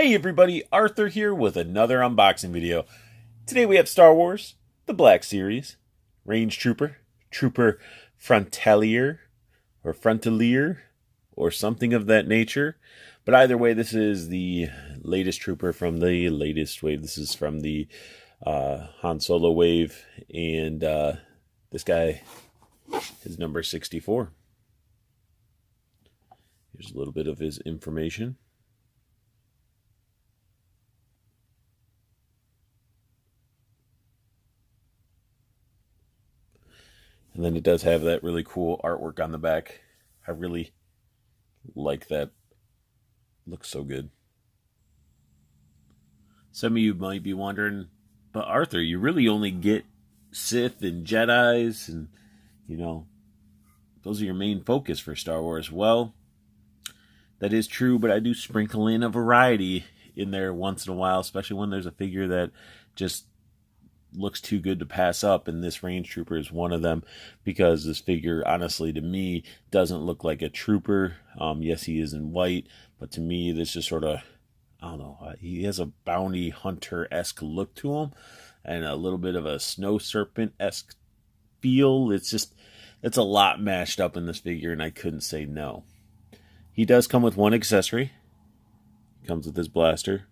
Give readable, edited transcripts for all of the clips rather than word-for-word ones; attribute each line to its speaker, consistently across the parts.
Speaker 1: Hey everybody, Arthur here with another unboxing video. Today we have Star Wars, the Black Series, Range Trooper, Trooper Frontalier, or something of that nature. But either way, this is the latest Trooper from the latest wave. This is from the Han Solo wave, and this guy is number 64. Here's a little bit of his information. And then it does have that really cool artwork on the back. I really like that. Looks so good. Some of you might be wondering, but Arthur, you really only get Sith and Jedis, and those are your main focus for Star Wars. Well, that is true, but I do sprinkle in a variety in there once in a while, especially when there's a figure that just looks too good to pass up, and this Range Trooper is one of them, because this figure, honestly, to me, doesn't look like a trooper. Yes, he is in white, but to me, this is sort of, I don't know, he has a bounty hunter-esque look to him, and a little bit of a snow serpent-esque feel. It's a lot mashed up in this figure, and I couldn't say no. He does come with one accessory. He comes with his blaster,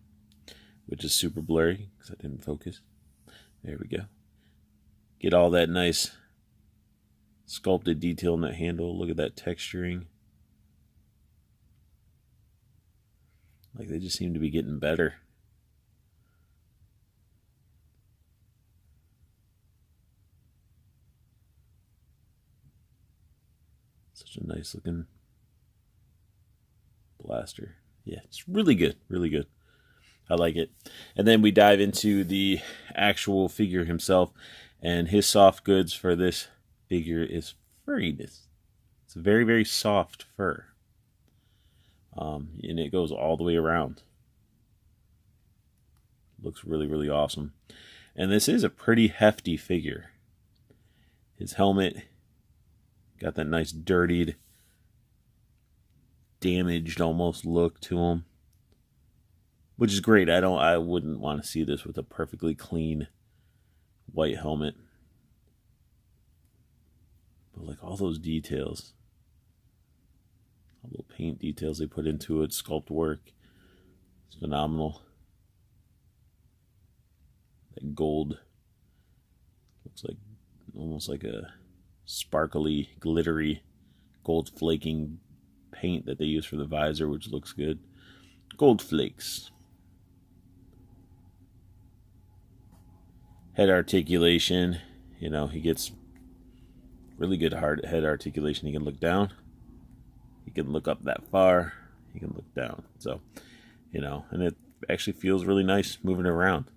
Speaker 1: which is super blurry, because I didn't focus. There we go. Get all that nice sculpted detail in that handle. Look at that texturing. Like, they just seem to be getting better. Such a nice looking blaster. Yeah, it's really good. Really good. I like it. And then we dive into the actual figure himself, and his soft goods for this figure is furriness. It's a very, very soft fur. And it goes all the way around. Looks really, really awesome. And this is a pretty hefty figure. His helmet got that nice dirtied, damaged almost look to him, which is great. I wouldn't want to see this with a perfectly clean white helmet. But like all those details, all the paint details they put into it, sculpt work, it's phenomenal. That gold looks like almost like a sparkly, glittery, gold flaking paint that they use for the visor, which looks good. Gold flakes. Head articulation, he gets really good head articulation. He can look down, he can look up that far, he can look down. So, and it actually feels really nice moving around.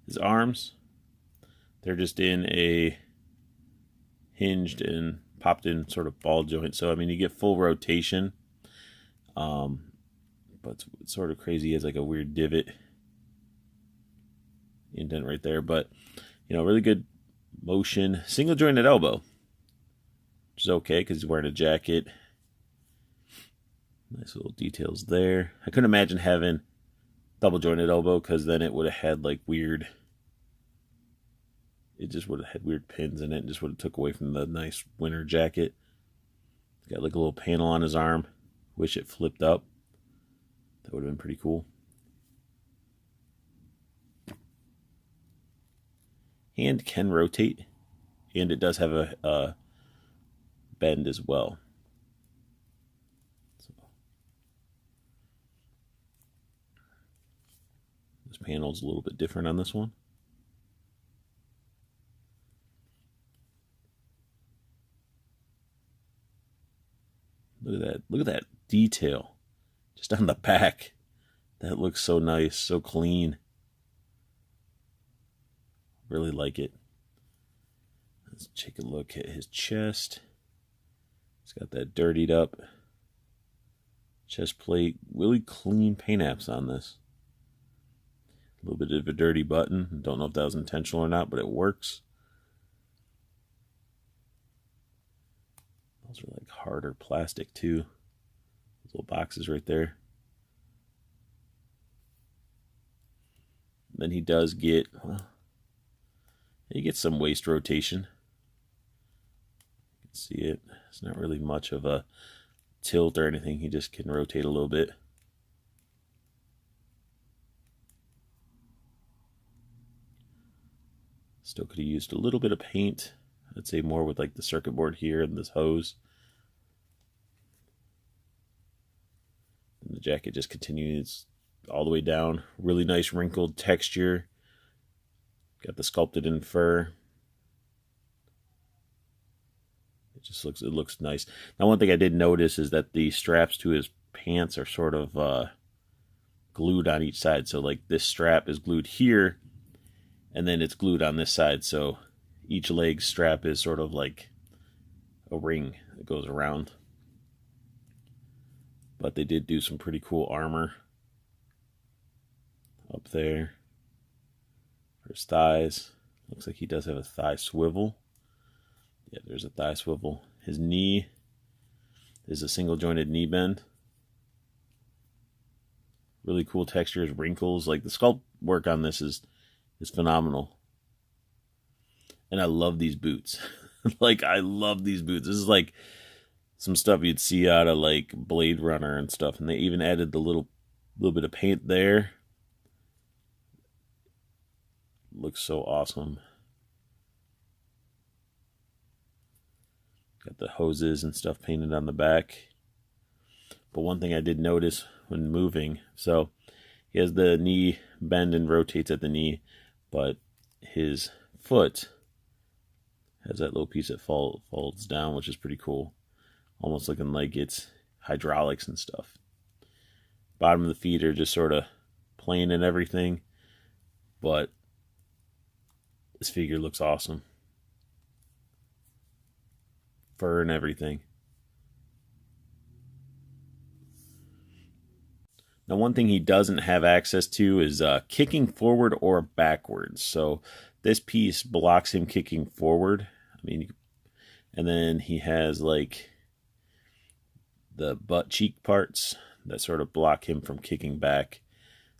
Speaker 1: His arms, they're just in a hinged and popped in sort of ball joint. So, I mean, you get full rotation. But it's sort of crazy. He has like a weird divot indent right there. But, really good motion. Single jointed elbow, which is okay because he's wearing a jacket. Nice little details there. I couldn't imagine having double jointed elbow, because then it would have had like weird, it just would have had weird pins in it and just would have took away from the nice winter jacket. Got like a little panel on his arm. Wish it flipped up. That would have been pretty cool. Hand can rotate, and it does have a bend as well. So, this panel is a little bit different on this one. Look at that. Look at that detail just on the back. That looks so nice, so clean. Really like it. Let's take a look at his chest. It's got that dirtied up chest plate. Really clean paint apps on this. A little bit of a dirty button. Don't know if that was intentional or not, but it works. Those are like harder plastic too. Those little boxes right there. Then he does get, well, he gets some waist rotation. You can see it. It's not really much of a tilt or anything. He just can rotate a little bit. Still could have used a little bit of paint. I'd say more with like the circuit board here and this hose. And the jacket just continues all the way down. Really nice wrinkled texture. Got the sculpted in fur. It looks nice. Now, one thing I did notice is that the straps to his pants are sort of glued on each side. So like this strap is glued here, and then it's glued on this side. So each leg strap is sort of like a ring that goes around. But they did do some pretty cool armor up there for his thighs. Looks like he does have a thigh swivel. Yeah, there's a thigh swivel. His knee is a single jointed knee bend. Really cool textures, wrinkles. Like the sculpt work on this is phenomenal. And I love these boots. Like, I love these boots. This is like some stuff you'd see out of like Blade Runner and stuff. And they even added the little bit of paint there. Looks so awesome. Got the hoses and stuff painted on the back. But one thing I did notice when moving, so he has the knee bend and rotates at the knee, but his foot has that little piece that folds down, which is pretty cool. Almost looking like it's hydraulics and stuff. Bottom of the feet are just sort of plain and everything, but this figure looks awesome. Fur and everything. Now, one thing he doesn't have access to is kicking forward or backwards. So this piece blocks him kicking forward. I mean, and then he has like the butt cheek parts that sort of block him from kicking back.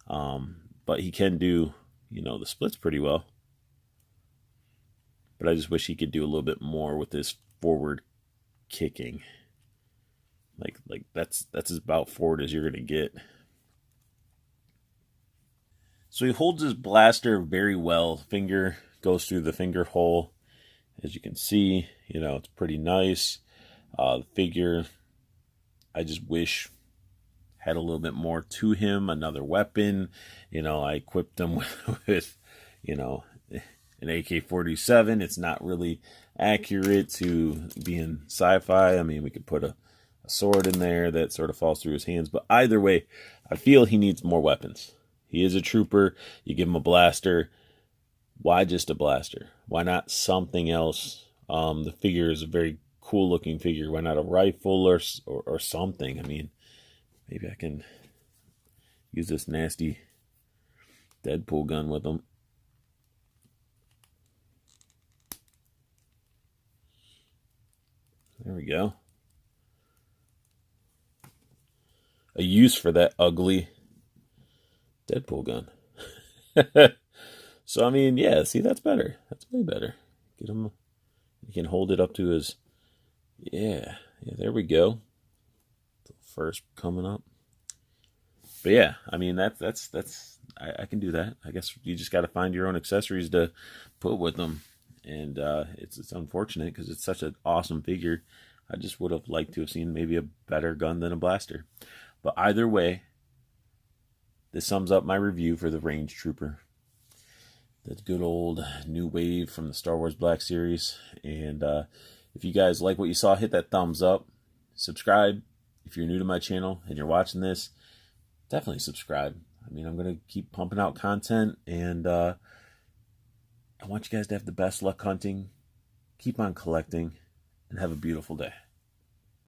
Speaker 1: But he can do, the splits pretty well. But I just wish he could do a little bit more with this forward kicking. Like that's as about forward as you're gonna get. So he holds his blaster very well. Finger goes through the finger hole. As you can see, it's pretty nice. The figure, I just wish had a little bit more to him. Another weapon. I equipped him with an AK-47. It's not really accurate to being sci-fi. I mean, we could put a sword in there that sort of falls through his hands. But either way, I feel he needs more weapons. He is a trooper. You give him a blaster. Why just a blaster? Why not something else? The figure is a very cool looking figure. Why not a rifle or something? I mean, maybe I can use this nasty Deadpool gun with him. There we go. A use for that ugly Deadpool gun. So, I mean, yeah, see, that's better. That's way better. Get him, you can hold it up to his, yeah, there we go. First coming up. But yeah, I mean, that's I can do that. I guess you just got to find your own accessories to put with them. And it's unfortunate because it's such an awesome figure. I just would have liked to have seen maybe a better gun than a blaster. But either way, this sums up my review for the Range Trooper. That good old new wave from the Star Wars Black Series. And if you guys like what you saw, hit that thumbs up. Subscribe. If you're new to my channel and you're watching this, definitely subscribe. I mean, I'm going to keep pumping out content. And I want you guys to have the best luck hunting. Keep on collecting. And have a beautiful day.